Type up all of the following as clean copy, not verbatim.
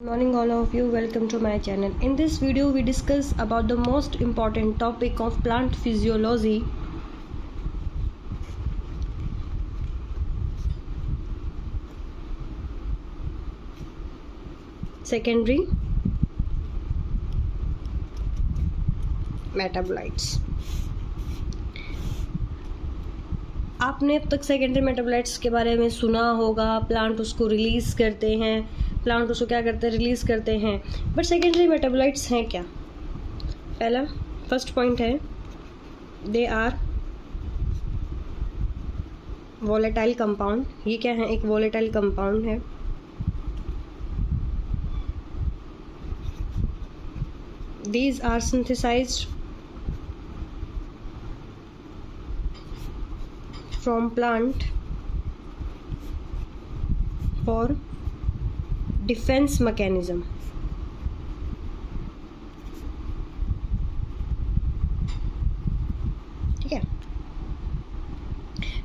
Good morning all of you, welcome to my channel. In this video we discuss about the most important topic of plant physiology, secondary metabolites. आपने अब तक secondary metabolites के बारे में सुना होगा, plant उसको रिलीज़ करते हैं, प्लांट उसको क्या करते हैं, रिलीज़ करते हैं। बट सेकेंडरी मेटाबोलाइट्स हैं क्या? फर्स्ट पॉइंट है दे आर वोलेटाइल कंपाउंड। ये क्या है? एक वोलेटाइल कंपाउंड है। These are synthesized from plant for defense mechanism. ठीक है,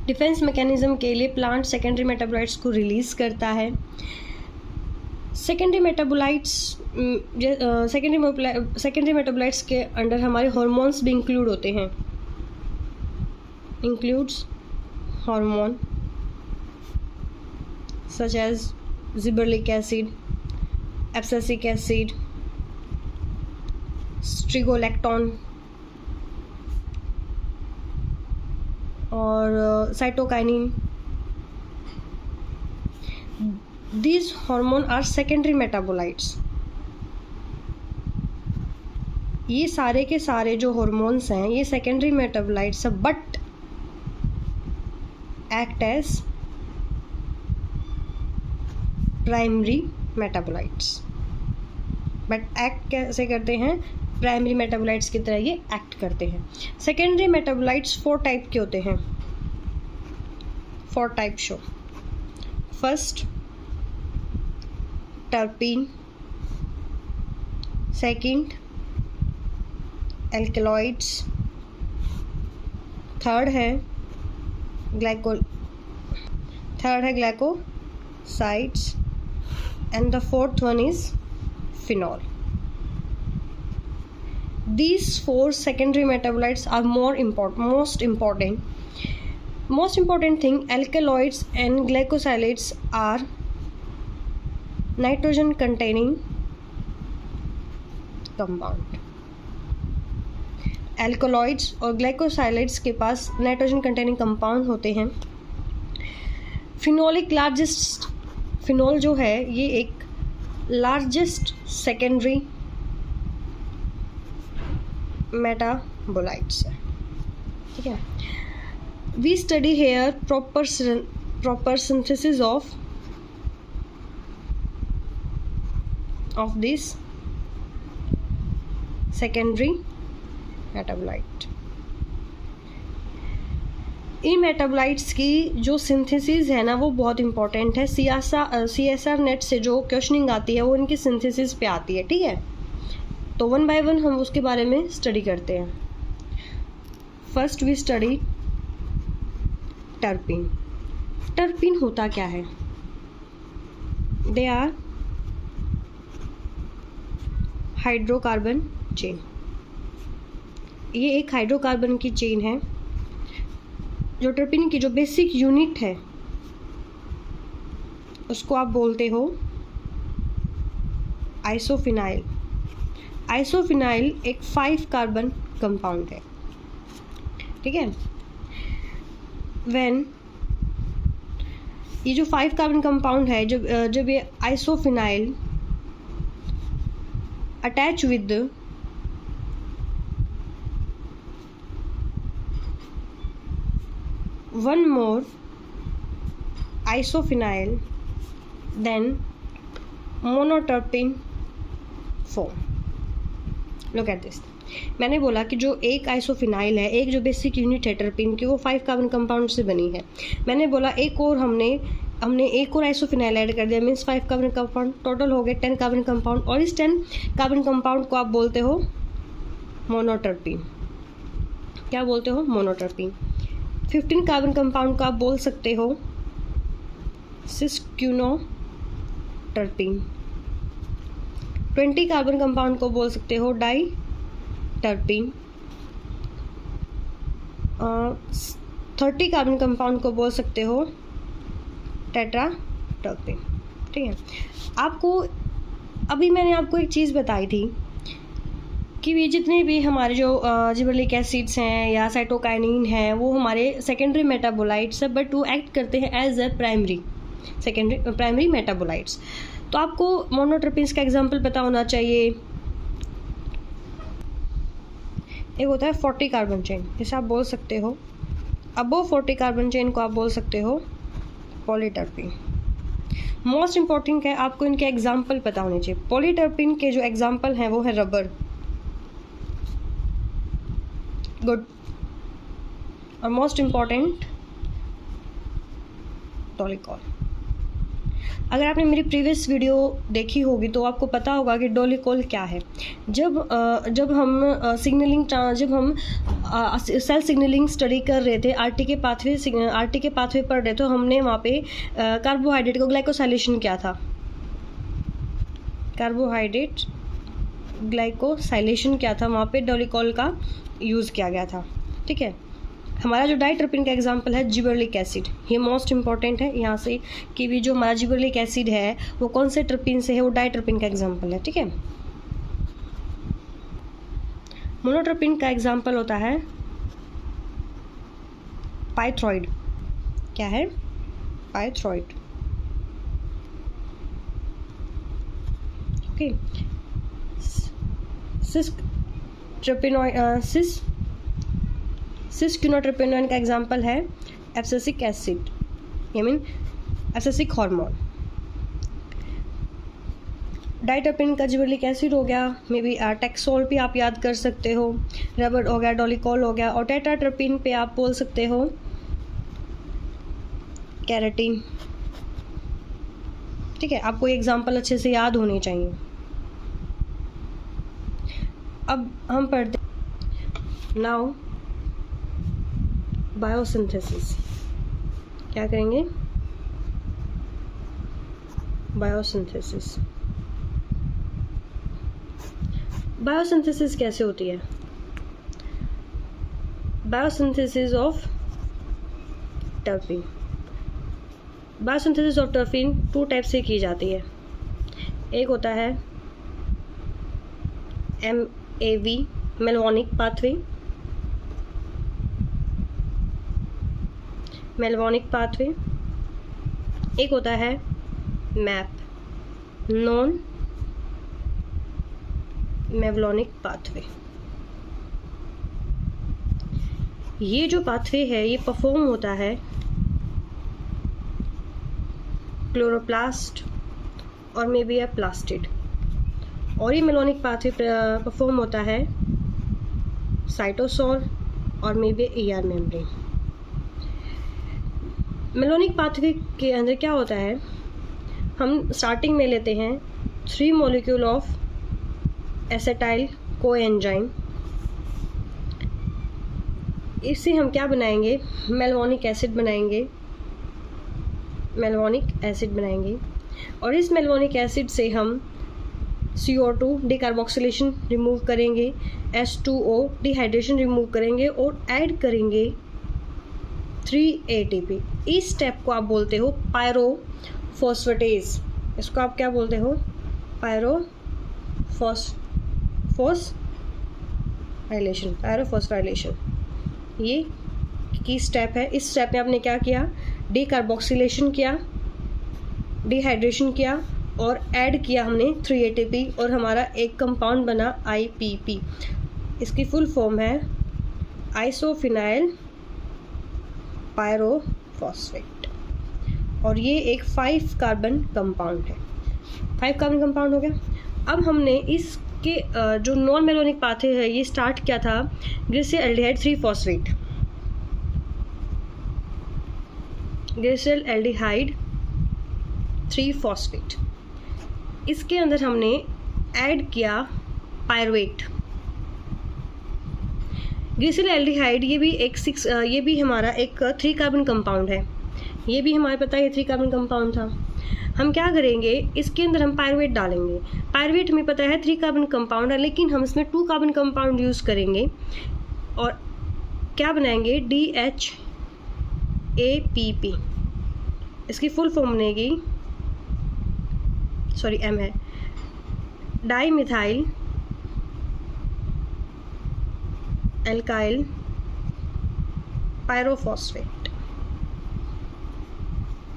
डिफेंस मैकेनिज्म के लिए प्लांट सेकेंडरी मेटाबोलाइट्स को रिलीज करता है। सेकेंडरी मेटाबोलाइट्स के अंडर हमारे हार्मोन्स भी इंक्लूड होते हैं। Includes hormone such as gibberellic acid, abscisic acid, strigolactone और cytokinin. These hormones are secondary metabolites. ये सारे के सारे जो हॉर्मोन्स हैं ये सेकेंडरी मेटाबोलाइट्स हैं, but act as primary metabolites. But act कैसे करते हैं? प्राइमरी मेटाबोलाइट्स की तरह ये एक्ट करते हैं। सेकेंडरी मेटाबोलाइट्स 4 टाइप के होते हैं। 4 type show. First terpene, second alkaloids, third है glycosides and the fourth one is phenol. These 4 secondary metabolites are most important thing. Alkaloids and glycosides are nitrogen containing compound. Alkaloids और ग्लाइकोसाइलाइड्स के पास nitrogen containing compound होते हैं। Phenol जो है ये एक largest secondary metabolites है। ठीक है, we study here proper synthesis of this secondary metabolite. इन मेटाबोलाइट्स की जो सिंथेसिस है ना वो बहुत इंपॉर्टेंट है। CSR नेट से जो क्वेश्चनिंग आती है वो इनकी सिंथेसिस पे आती है। ठीक है, तो 1 बाय 1 हम उसके बारे में स्टडी करते हैं। First we study terpene. Terpene होता क्या है? They are hydrocarbon chain. ये एक हाइड्रोकार्बन की चेन है। जो टर्पीन की जो बेसिक यूनिट है उसको आप बोलते हो आइसोफिनाइल। आइसोफिनाइल एक 5 कार्बन कंपाउंड है। ठीक है, ये जो 5 कार्बन कंपाउंड है, जब ये isophenyl attach with one more isophenyl, then monoterpene form. Look at this. मैंने बोला कि जो एक आइसोफिनाइल है, एक जो बेसिक यूनिट है टर्पीन की, वो 5 कार्बन कंपाउंड से बनी है। मैंने बोला एक और हमने एक और आइसोफिनाइल ऐड कर दिया, मीन्स 5 कार्बन कंपाउंड टोटल हो गए 10 कार्बन कंपाउंड, और इस 10 कार्बन कंपाउंड को आप बोलते हो मोनोटर्पीन। क्या बोलते हो? मोनोटर्पीन। 15 कार्बन कंपाउंड को आप बोल सकते हो सिस्क्यूनोटर्पीन। 20 कार्बन कंपाउंड को बोल सकते हो डाई टर्पीन, 30 कार्बन कंपाउंड को बोल सकते हो टेट्रा टर्पीन। ठीक है, आपको अभी मैंने आपको एक चीज़ बताई थी कि ये जितने भी हमारे जो जिबरेलिक एसिड्स हैं या साइटोकाइनिन हैं वो हमारे सेकेंडरी मेटाबोलाइट्स हैं, बट वो एक्ट करते हैं एज ए प्राइमरी मेटाबोलाइट्स। तो आपको मोनोट्रोपिन्स का एग्जांपल पता होना चाहिए। एक होता है 40 कार्बन चेन, इसे आप बोल सकते हो अबव 40 कार्बन चेन को आप बोल सकते हो पॉलीटर्पिन। मोस्ट इंपॉर्टेंट है आपको इनके एग्जाम्पल पता होने चाहिए। पॉलीटर्पिन के जो एग्जाम्पल हैं वो है रबर, गुड, और मोस्ट इम्पॉर्टेंट डोलिकॉल। अगर आपने मेरी प्रीवियस वीडियो देखी होगी तो आपको पता होगा कि डोलिकॉल क्या है। जब हम सेल सिग्नलिंग स्टडी कर रहे थे, आरटीके पाथवे पढ़ रहे, तो हमने वहाँ पे कार्बोहाइड्रेट को ग्लाइकोसाइलेशन किया था। कार्बोहाइड्रेट ग्लाइकोसाइलेशन किया था, वहाँ पे डोलिकॉल का यूज़ किया गया था। ठीक है, हमारा जो डाइट्रोपिन का एग्जांपल है जिबरेलिक एसिड, ये मोस्ट इंपॉर्टेंट है यहाँ से कि भी जो हमारा जिबरेलिक एसिड है वो कौन से ट्रोपिन से है, वो डाइट्रोपिन का एग्जांपल है। ठीक है, मोनोट्रोपिन का एग्जांपल होता है पाइथ्रॉइड। क्या है? पाइथ्रॉइड। ओके, सिस्क्यूनोट्रोपिनोइन का एग्जांपल है एब्सिसिक एसिड, एब्सिसिक हार्मोन। डाइट्रोपिन का जिबरेलिक एसिड हो गया, मे बी टेक्सोल भी आप याद कर सकते हो, रबर हो गया, डोलिकॉल हो गया, और टेट्राट्रोपिन पे आप बोल सकते हो कैरेटीन। ठीक है, आपको ये एग्जांपल अच्छे से याद होने चाहिए। अब हम पढ़ते नाउ बायोसिंथेसिस। क्या करेंगे? बायोसिंथेसिस। बायोसिंथेसिस कैसे होती है? Biosynthesis of terpene. Biosynthesis of terpene 2 type से की जाती है। एक होता है MAV मेलवॉनिक पाथवे, एक होता है MAP नॉन मेवलॉनिक पाथवे। ये जो पाथवे है ये परफॉर्म होता है क्लोरोप्लास्ट और मे बी अ प्लास्टिड, और ये मेलोनिक पाथवे परफॉर्म होता है साइटोसोल और may be ER membrane. Malonic pathway के अंदर क्या होता है, हम स्टार्टिंग में लेते हैं 3 मॉलिक्यूल ऑफ एसिटाइल कोएंजाइम। इससे हम क्या बनाएंगे? मेलवॉनिक एसिड बनाएंगे, और इस मेलवॉनिक एसिड से हम CO2 डिकार्बोक्सिलेशन रिमूव करेंगे, H2O डिहाइड्रेशन रिमूव करेंगे, और ऐड करेंगे 3 ATP। इस स्टेप को आप बोलते हो पायरोफॉस्फेटेज। इसको आप क्या बोलते हो? पायरोफॉस्फाइलेशन। ये की स्टेप है। इस स्टेप में आपने क्या किया? डिकार्बोक्सिलेशन किया, डिहाइड्रेशन किया, और ऐड किया हमने 3 ATP, और हमारा एक कंपाउंड बना IPP। इसकी फुल फॉर्म है आइसोफिनाइल पायरोफॉस्फेट, और ये एक 5 कार्बन कंपाउंड है। 5 कार्बन कंपाउंड हो गया। अब हमने इसके जो नॉन मेलोनिक पाथवे है ये स्टार्ट किया था ग्लिसरॉल्डिहाइड 3 फॉस्फेट, ग्लिसरॉल्डिहाइड 3 फॉस्फेट। इसके अंदर हमने ऐड किया पायरुवेट। ग्लिसरॉल्डिहाइड ये भी हमारा एक 3 कार्बन कंपाउंड है। ये भी हमारे पता है 3 कार्बन कंपाउंड था। हम क्या करेंगे, इसके अंदर हम पायरुवेट डालेंगे। पायरुवेट हमें पता है 3 कार्बन कंपाउंड है, लेकिन हम इसमें 2 कार्बन कंपाउंड यूज़ करेंगे और क्या बनाएंगे, DHAPP। इसकी फुल फॉर्म बनेगी, सॉरी M है, डाई मिथाइल एल्काइल पायरोफॉस्फेट।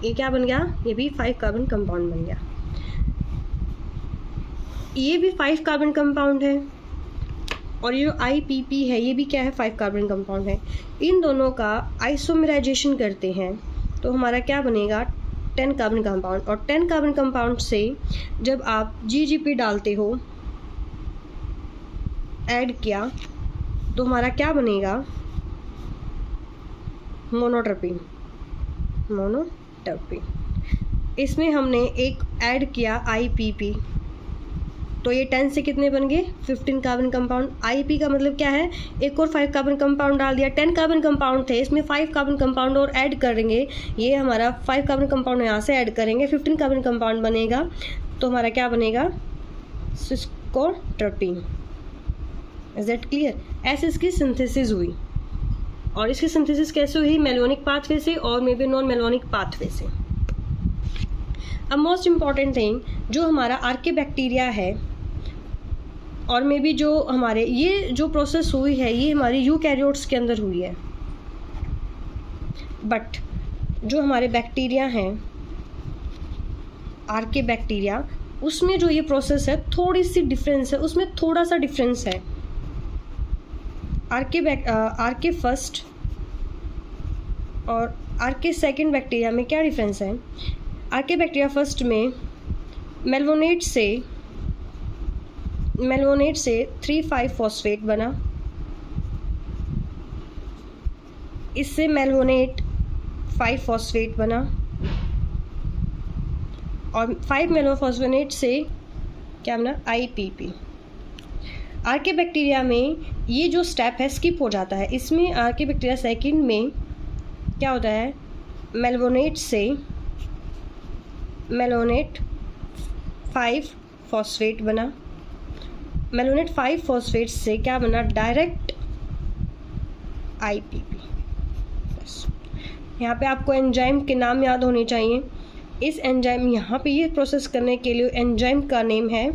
ये क्या बन गया, ये भी 5 कार्बन कंपाउंड बन गया। ये भी 5 कार्बन कंपाउंड है और ये जो IPP है ये भी क्या है, 5 कार्बन कंपाउंड है। इन दोनों का आइसोमराइजेशन करते हैं तो हमारा क्या बनेगा, 10 कार्बन कंपाउंड। और 10 कार्बन कंपाउंड से जब आप GGP डालते हो, ऐड किया, तो हमारा क्या बनेगा, मोनोटर्पीन। इसमें हमने एक ऐड किया IPP, तो ये 10 से कितने बन गए, 15 कार्बन कंपाउंड। IP का मतलब क्या है, एक और 5 कार्बन कंपाउंड डाल दिया। 10 कार्बन कंपाउंड थे, इसमें 5 कार्बन कंपाउंड और ऐड करेंगे, ये हमारा 5 कार्बन कंपाउंड यहाँ से ऐड करेंगे, 15 कार्बन कंपाउंड बनेगा। तो हमारा क्या बनेगा, सिस्कोटर्पीन। Is that clear. ऐसे इसकी सिंथेसिस हुई, और इसकी सिंथेसिस कैसे हुई, मेलवोनिक पाथवे से और मे बी नॉन मेलवोनिक पाथवे से। अब मोस्ट इम्पॉर्टेंट थिंग, जो हमारा आर्किबैक्टीरिया है और मे बी जो हमारे ये जो प्रोसेस हुई है ये हमारी यूकैरियोट्स के अंदर हुई है, बट जो हमारे बैक्टीरिया हैं आर्किबैक्टीरिया, उसमें जो ये प्रोसेस है थोड़ी सी डिफरेंस है, उसमें थोड़ा सा डिफरेंस है। आर्के फर्स्ट और आर्के सेकेंड बैक्टीरिया में क्या डिफरेंस है, आर्के बैक्टीरिया फर्स्ट में मेलवोनेट से 3,5 फॉस्फेट बना, इससे मेलवोनेट 5 फॉस्फेट बना, और 5 मेलवोफॉस्फोनेट से क्या बना, IPP। आर्के बैक्टीरिया में ये जो स्टेप है स्किप हो जाता है। इसमें आर्के बैक्टीरिया सेकेंड में क्या होता है, मेलवोनेट 5 फॉस्फेट बना, मेलवोनेट 5 फॉस्फेट से क्या बना, डायरेक्ट IPP। यहाँ पे आपको एंजाइम के नाम याद होने चाहिए। इस एंजाइम, यहाँ पे ये प्रोसेस करने के लिए एंजाइम का नेम है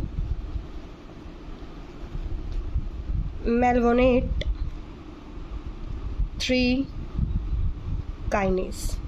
मेलवोनेट 3 काइनेस।